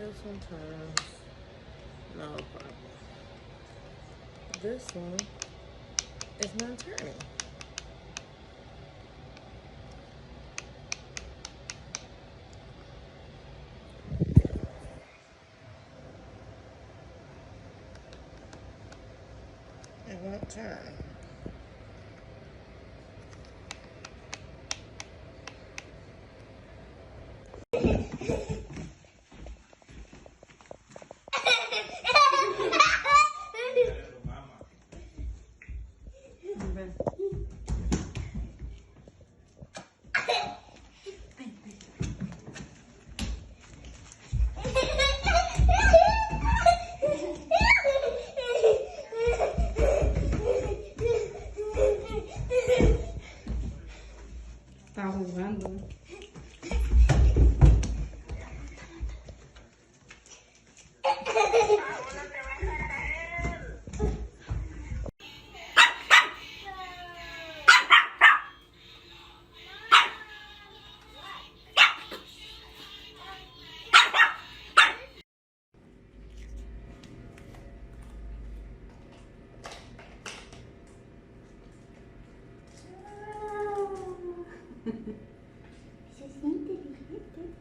This one turns. No problem. This one is not turning. It won't turn. Tá jugando. Se siente inteligente.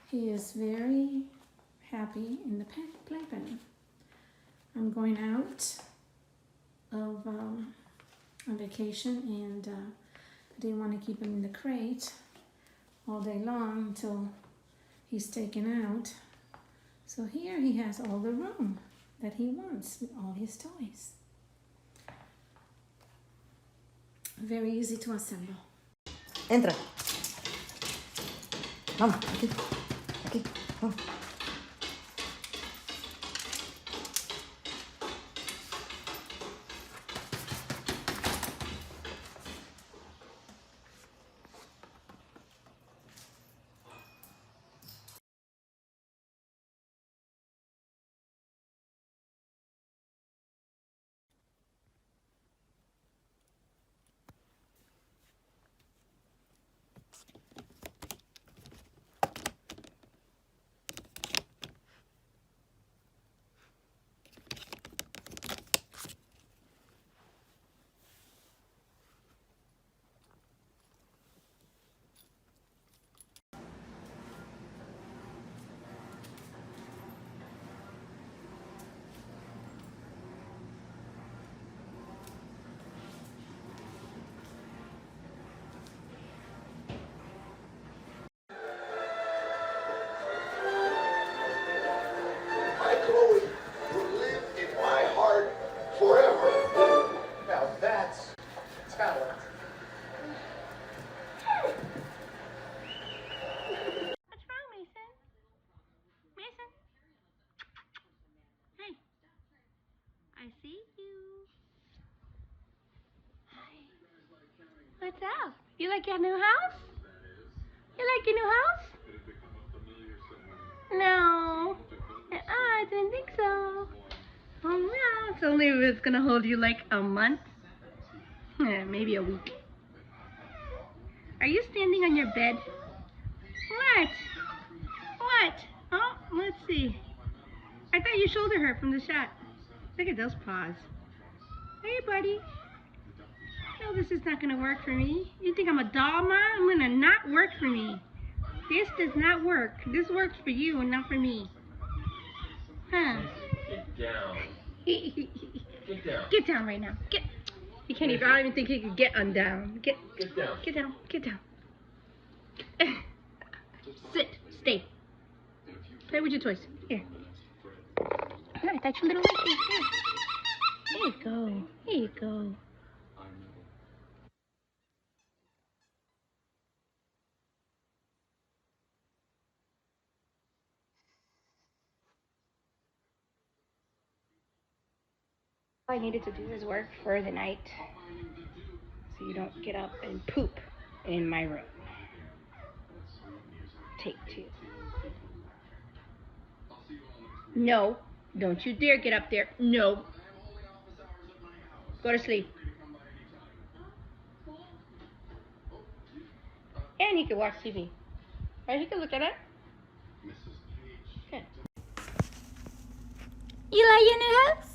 He is very happy in the playpen. I'm going out of on vacation, and I didn't want to keep him in the crate all day long until he's taken out. So here he has all the room that he wants with all his toys. Very easy to assemble. Entra. Vamos, aquí. Aquí. Vamos. What's up? You like your new house? You like your new house? No. I didn't think so. Oh no, it's only if it's gonna hold you like a month. Maybe a week. Are you standing on your bed? What? What? Oh, let's see. I thought you shouldered her from the shot. Look at those paws. Hey, buddy. No, this is not gonna work for me. You think I'm a doll, Ma? I'm gonna not work for me. This does not work. This works for you and not for me. Huh? Get down. Get down. Get down right now. Get. He can't even. I don't even think he could get undown. Get down. Get down. Get down. Sit. Stay. Play with your toys. Here. I thought you little like this. Here. There you go. There you go. All I needed to do is work for the night so you don't get up and poop in my room. Take 2. No, don't you dare get up there. No. Go to sleep. And he can watch TV. Right, he can look at it. Good. You like your new house?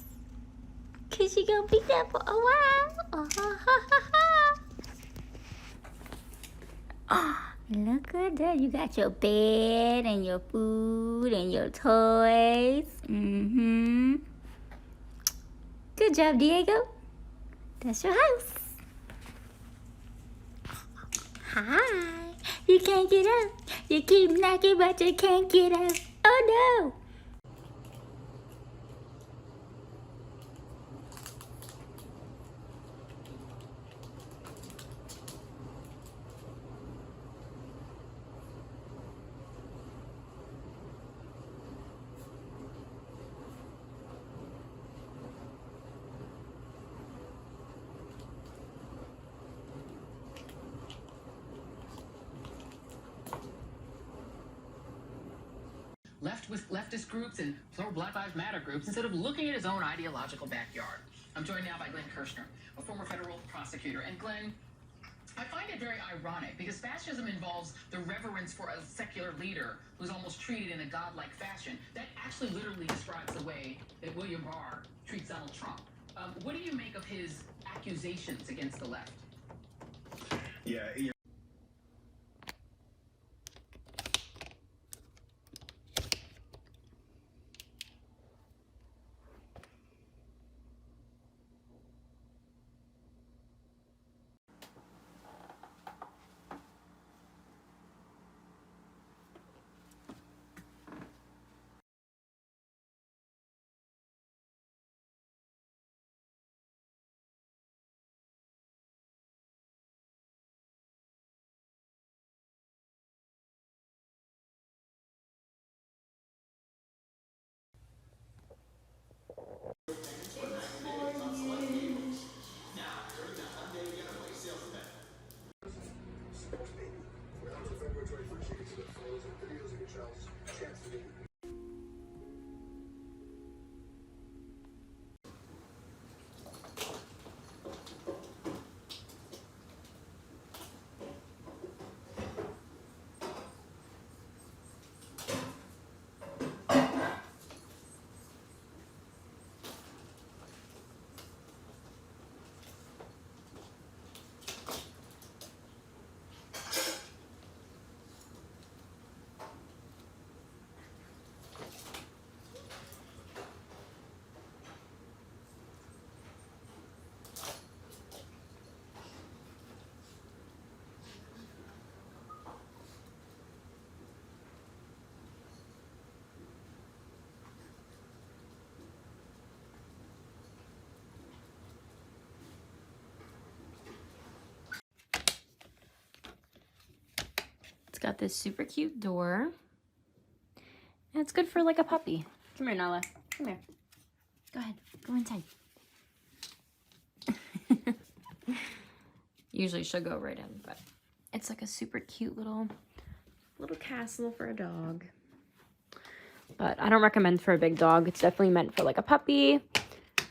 Cause you gonna be there for a while. Oh, look at that. You got your bed and your food and your toys. Good job, Diego. That's your house. Hi. You can't get up. You keep knocking, but you can't get up. Oh no. Leftist groups and pro-Black Lives Matter groups instead of looking at his own ideological backyard. I'm joined now by Glenn Kirshner, a former federal prosecutor. And Glenn, I find it very ironic because fascism involves the reverence for a secular leader who's almost treated in a godlike fashion. That actually literally describes the way that William Barr treats Donald Trump. What do you make of his accusations against the left? Yeah. Got this super cute door. And it's good for like a puppy. Come here, Nala. Come here. Go ahead. Go inside. Usually she'll go right in, but it's like a super cute little castle for a dog. But I don't recommend for a big dog. It's definitely meant for like a puppy,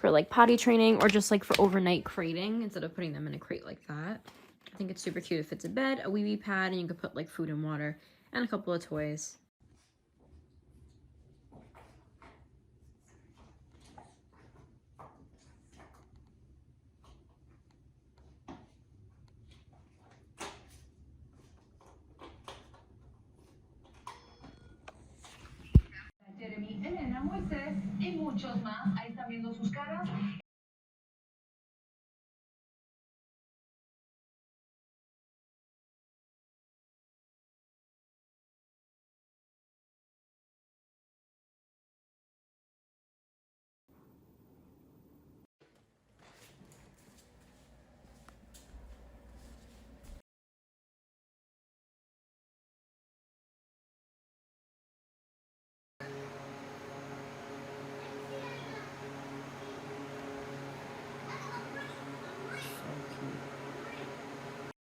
for like potty training, or just like for overnight crating instead of putting them in a crate like that. I think it's super cute if it's a bed, a wee pad, and you can put like food and water and a couple of toys. Jeremy, Elena, Moisés y muchos más. Ahí están viendo sus caras.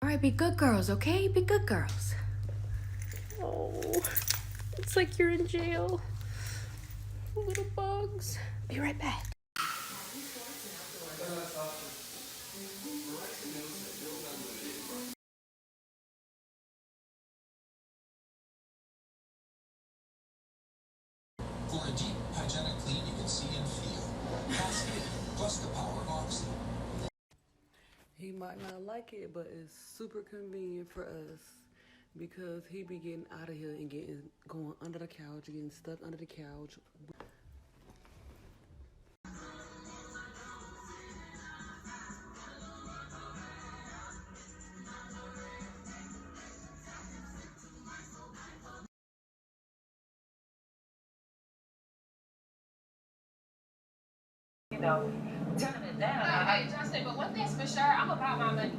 All right, be good girls, okay? Be good girls. Oh, it's like you're in jail. Little bugs. Be right back. For a deep, hygienic clean you can see and feel. Plus the power of oxygen. He might not like it, but it's super convenient for us because he be getting out of here and going under the couch, getting stuck under the couch. You know, turning it down. Hey, Justin, but one thing's for sure, I'm about my money.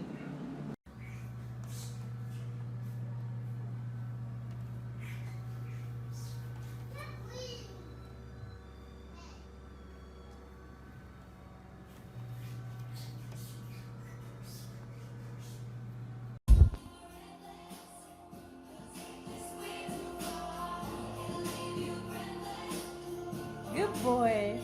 Good boy.